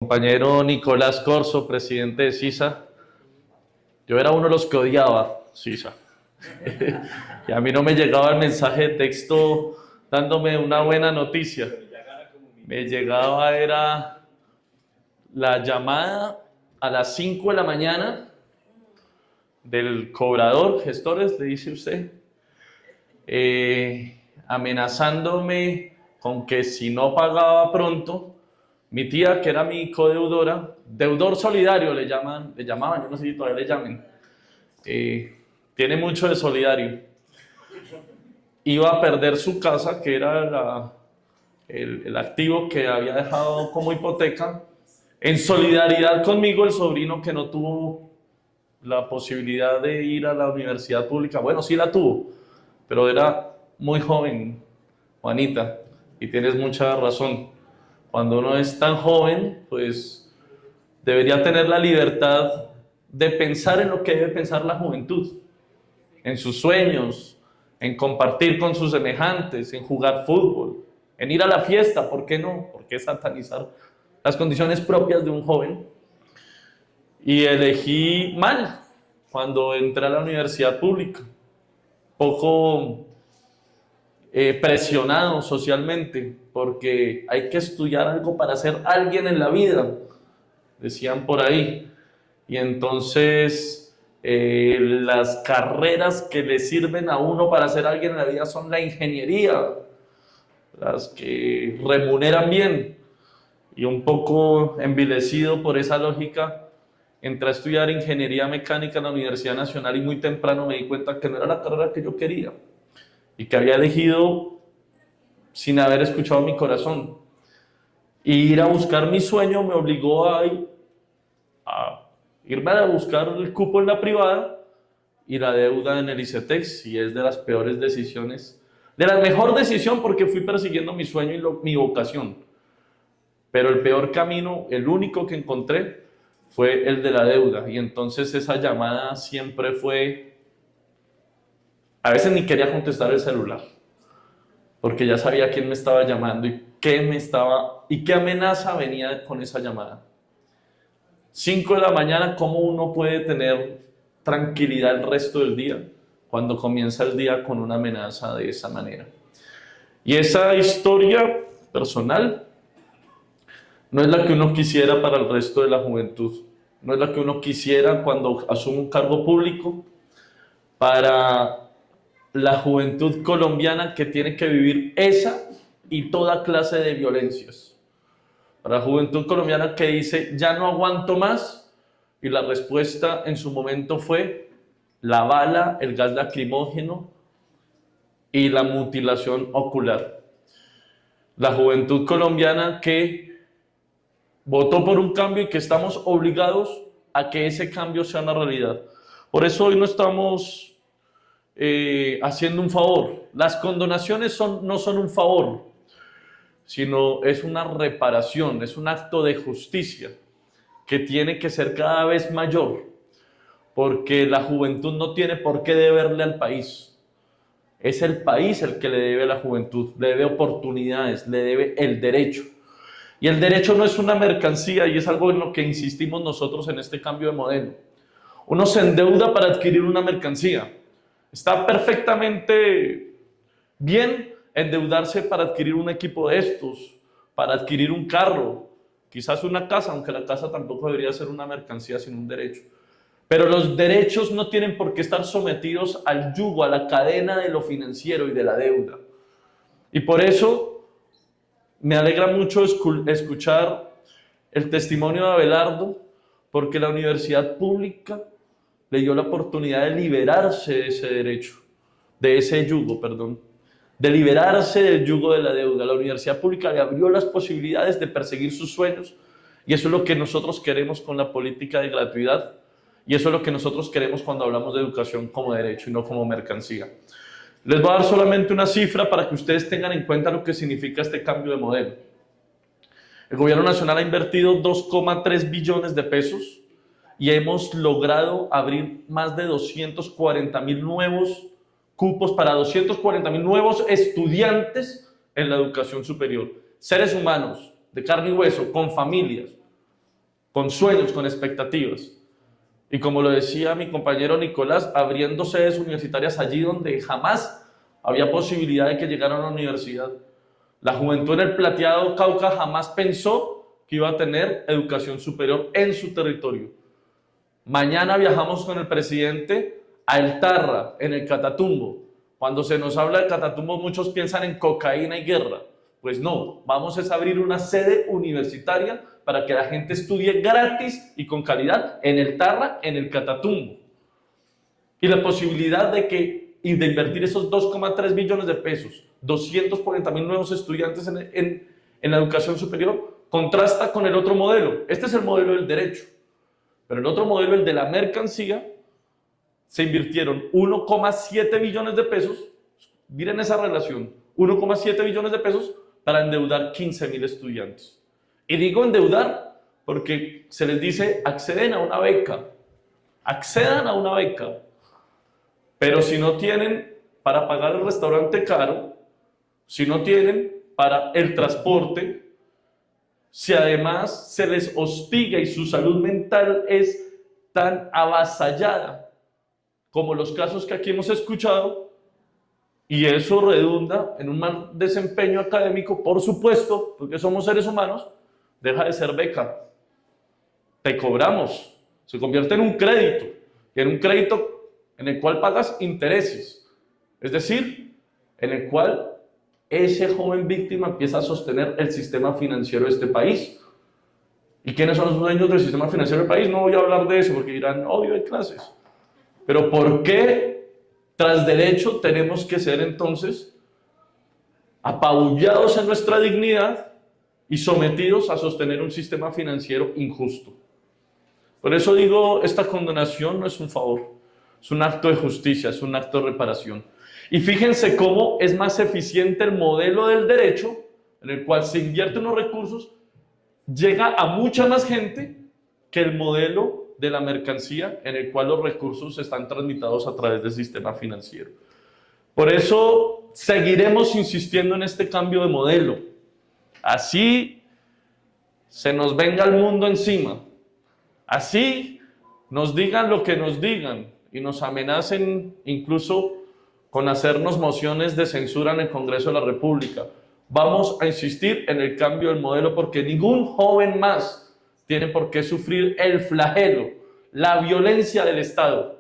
Compañero Nicolás Corso, presidente de CISA, yo era uno de los que odiaba CISA. Y a mí no me llegaba el mensaje de texto dándome una buena noticia. Me llegaba era la llamada a las 5 de la mañana del cobrador, gestores, le dice usted, amenazándome con que si no pagaba pronto, mi tía, que era mi codeudora, deudor solidario le llamaban, yo no sé si todavía le llamen, tiene mucho de solidario, iba a perder su casa, que era el activo que había dejado como hipoteca, en solidaridad conmigo, el sobrino que no tuvo la posibilidad de ir a la universidad pública. Bueno, sí la tuvo, pero era muy joven, Juanita, y tienes mucha razón. Cuando uno es tan joven, pues debería tener la libertad de pensar en lo que debe pensar la juventud, en sus sueños, en compartir con sus semejantes, en jugar fútbol, en ir a la fiesta. ¿Por qué no? ¿Por qué satanizar las condiciones propias de un joven? Y elegí mal cuando entré a la universidad pública, poco presionado socialmente, porque hay que estudiar algo para ser alguien en la vida, decían por ahí. Y entonces las carreras que le sirven a uno para ser alguien en la vida son la ingeniería, las que remuneran bien. Y un poco envilecido por esa lógica, entré a estudiar ingeniería mecánica en la Universidad Nacional y muy temprano me di cuenta que no era la carrera que yo quería y que había elegido sin haber escuchado mi corazón. Y ir a buscar mi sueño me obligó a irme a buscar el cupo en la privada y la deuda en el ICETEX, y es de las peores decisiones, de la mejor decisión, porque fui persiguiendo mi sueño y mi vocación, pero el peor camino, el único que encontré, fue el de la deuda. Y entonces esa llamada siempre fue, a veces ni quería contestar el celular, porque ya sabía quién me estaba llamando y qué amenaza venía con esa llamada. 5 de la mañana, ¿cómo uno puede tener tranquilidad el resto del día cuando comienza el día con una amenaza de esa manera? Y esa historia personal no es la que uno quisiera para el resto de la juventud, no es la que uno quisiera cuando asume un cargo público, para la juventud colombiana que tiene que vivir esa y toda clase de violencias. Para la juventud colombiana que dice, ya no aguanto más, y la respuesta en su momento fue la bala, el gas lacrimógeno y la mutilación ocular. La juventud colombiana que votó por un cambio y que estamos obligados a que ese cambio sea una realidad. Por eso hoy no estamos haciendo un favor. Las condonaciones no son un favor, sino es una reparación, es un acto de justicia que tiene que ser cada vez mayor, porque la juventud no tiene por qué deberle al país. Es el país el que le debe a la juventud, le debe oportunidades, le debe el derecho. Y el derecho no es una mercancía, y es algo en lo que insistimos nosotros en este cambio de modelo. Uno se endeuda para adquirir una mercancía. Está perfectamente bien endeudarse para adquirir un equipo de estos, para adquirir un carro, quizás una casa, aunque la casa tampoco debería ser una mercancía sino un derecho. Pero los derechos no tienen por qué estar sometidos al yugo, a la cadena de lo financiero y de la deuda. Y por eso me alegra mucho escuchar el testimonio de Abelardo, porque la universidad pública le dio la oportunidad de liberarse de ese derecho, de ese yugo, perdón, de liberarse del yugo de la deuda. La universidad pública le abrió las posibilidades de perseguir sus sueños, y eso es lo que nosotros queremos con la política de gratuidad, y eso es lo que nosotros queremos cuando hablamos de educación como derecho y no como mercancía. Les voy a dar solamente una cifra para que ustedes tengan en cuenta lo que significa este cambio de modelo. El gobierno nacional ha invertido 2,3 billones de pesos y hemos logrado abrir más de 240.000 nuevos cupos para 240.000 nuevos estudiantes en la educación superior. Seres humanos de carne y hueso, con familias, con sueños, con expectativas. Y como lo decía mi compañero Nicolás, abriendo sedes universitarias allí donde jamás había posibilidad de que llegaran a la universidad. La juventud en el Plateado Cauca jamás pensó que iba a tener educación superior en su territorio. Mañana viajamos con el presidente a El Tarra, en el Catatumbo. Cuando se nos habla de Catatumbo, muchos piensan en cocaína y guerra. Pues no, vamos a abrir una sede universitaria para que la gente estudie gratis y con calidad en El Tarra, en el Catatumbo. Y la posibilidad de invertir esos 2,3 billones de pesos, 240.000 nuevos estudiantes en la educación superior, contrasta con el otro modelo. Este es el modelo del derecho. Pero el otro modelo, el de la mercancía, se invirtieron 1,7 billones de pesos, miren esa relación, 1,7 billones de pesos para endeudar 15.000 estudiantes. Y digo endeudar porque se les dice accedan a una beca, accedan a una beca, pero si no tienen para pagar el restaurante caro, si no tienen para el transporte, si además se les hostiga y su salud mental es tan avasallada como los casos que aquí hemos escuchado, y eso redunda en un mal desempeño académico, por supuesto, porque somos seres humanos, deja de ser beca. Te cobramos, se convierte en un crédito, y en un crédito en el cual pagas intereses, es decir, en el cual ese joven víctima empieza a sostener el sistema financiero de este país. ¿Y quiénes son los dueños del sistema financiero del país? No voy a hablar de eso porque dirán, obvio, hay clases. Pero ¿por qué tras derecho tenemos que ser entonces apabullados en nuestra dignidad y sometidos a sostener un sistema financiero injusto? Por eso digo, esta condonación no es un favor, es un acto de justicia, es un acto de reparación. Y fíjense cómo es más eficiente el modelo del derecho, en el cual se invierten los recursos, llega a mucha más gente que el modelo de la mercancía, en el cual los recursos están transmitidos a través del sistema financiero. Por eso seguiremos insistiendo en este cambio de modelo. Así se nos venga el mundo encima. Así nos digan lo que nos digan y nos amenacen incluso con hacernos mociones de censura en el Congreso de la República. Vamos a insistir en el cambio del modelo porque ningún joven más tiene por qué sufrir el flagelo, la violencia del Estado,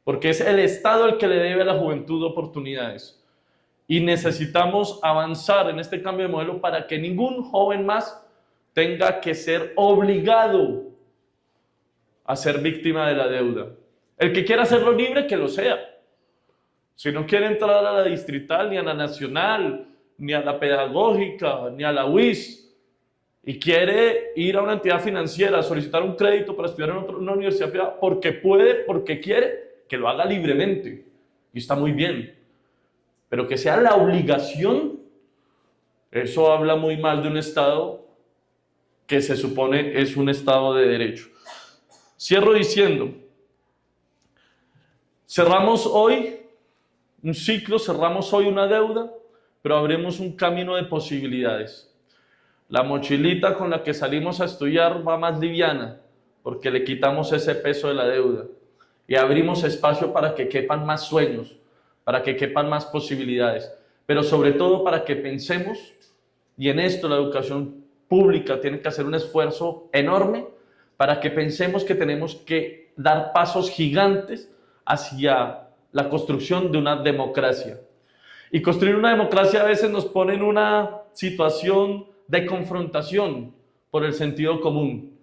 porque es el Estado el que le debe a la juventud oportunidades. Y necesitamos avanzar en este cambio de modelo para que ningún joven más tenga que ser obligado a ser víctima de la deuda. El que quiera hacerlo libre, que lo sea. Si no quiere entrar a la distrital, ni a la nacional, ni a la pedagógica, ni a la UIS, y quiere ir a una entidad financiera a solicitar un crédito para estudiar en una universidad privada, porque puede, porque quiere, que lo haga libremente. Y está muy bien. Pero que sea la obligación, eso habla muy mal de un Estado que se supone es un Estado de derecho. Cierro diciendo, cerramos hoy un ciclo, cerramos hoy una deuda, pero abrimos un camino de posibilidades. La mochilita con la que salimos a estudiar va más liviana, porque le quitamos ese peso de la deuda y abrimos espacio para que quepan más sueños, para que quepan más posibilidades, pero sobre todo para que pensemos, y en esto la educación pública tiene que hacer un esfuerzo enorme, para que pensemos que tenemos que dar pasos gigantes hacia la construcción de una democracia. Y construir una democracia a veces nos pone en una situación de confrontación por el sentido común.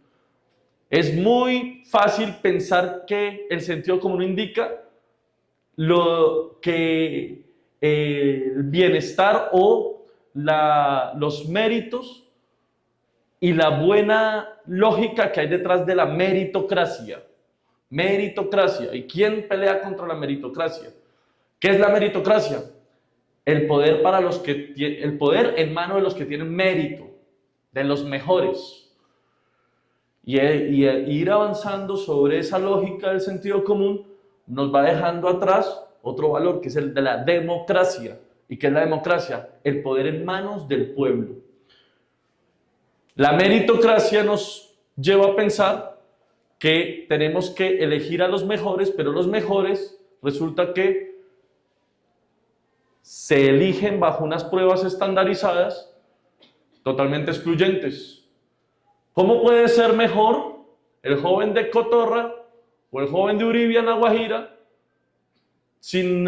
Es muy fácil pensar que el sentido común indica lo que el bienestar o los méritos y la buena lógica que hay detrás de la meritocracia. Meritocracia. ¿Y quién pelea contra la meritocracia? ¿Qué es la meritocracia? El poder el poder en manos de los que tienen mérito, de los mejores. Y ir avanzando sobre esa lógica del sentido común nos va dejando atrás otro valor que es el de la democracia. ¿Y qué es la democracia? El poder en manos del pueblo. La meritocracia nos lleva a pensar que tenemos que elegir a los mejores, pero los mejores resulta que se eligen bajo unas pruebas estandarizadas totalmente excluyentes. ¿Cómo puede ser mejor el joven de Cotorra o el joven de Uribia, en La Guajira, sin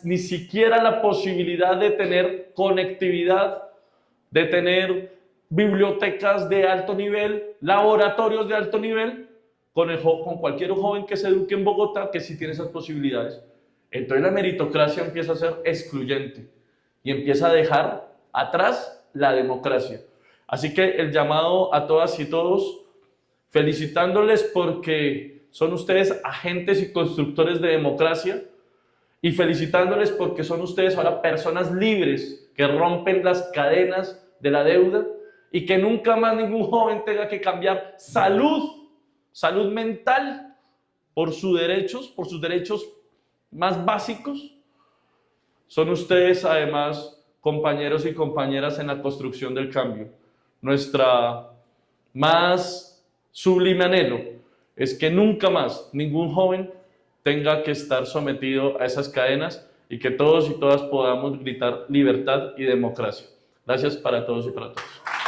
ni siquiera la posibilidad de tener conectividad, de tener bibliotecas de alto nivel, laboratorios de alto nivel, con cualquier joven que se eduque en Bogotá, que sí tiene esas posibilidades? Entonces la meritocracia empieza a ser excluyente y empieza a dejar atrás la democracia. Así que el llamado a todas y todos, felicitándoles porque son ustedes agentes y constructores de democracia, y felicitándoles porque son ustedes ahora personas libres que rompen las cadenas de la deuda y que nunca más ningún joven tenga que cambiar salud mental por sus derechos más básicos. Son ustedes además compañeros y compañeras en la construcción del cambio. Nuestra más sublime anhelo es que nunca más ningún joven tenga que estar sometido a esas cadenas y que todos y todas podamos gritar libertad y democracia. Gracias para todos y para todas.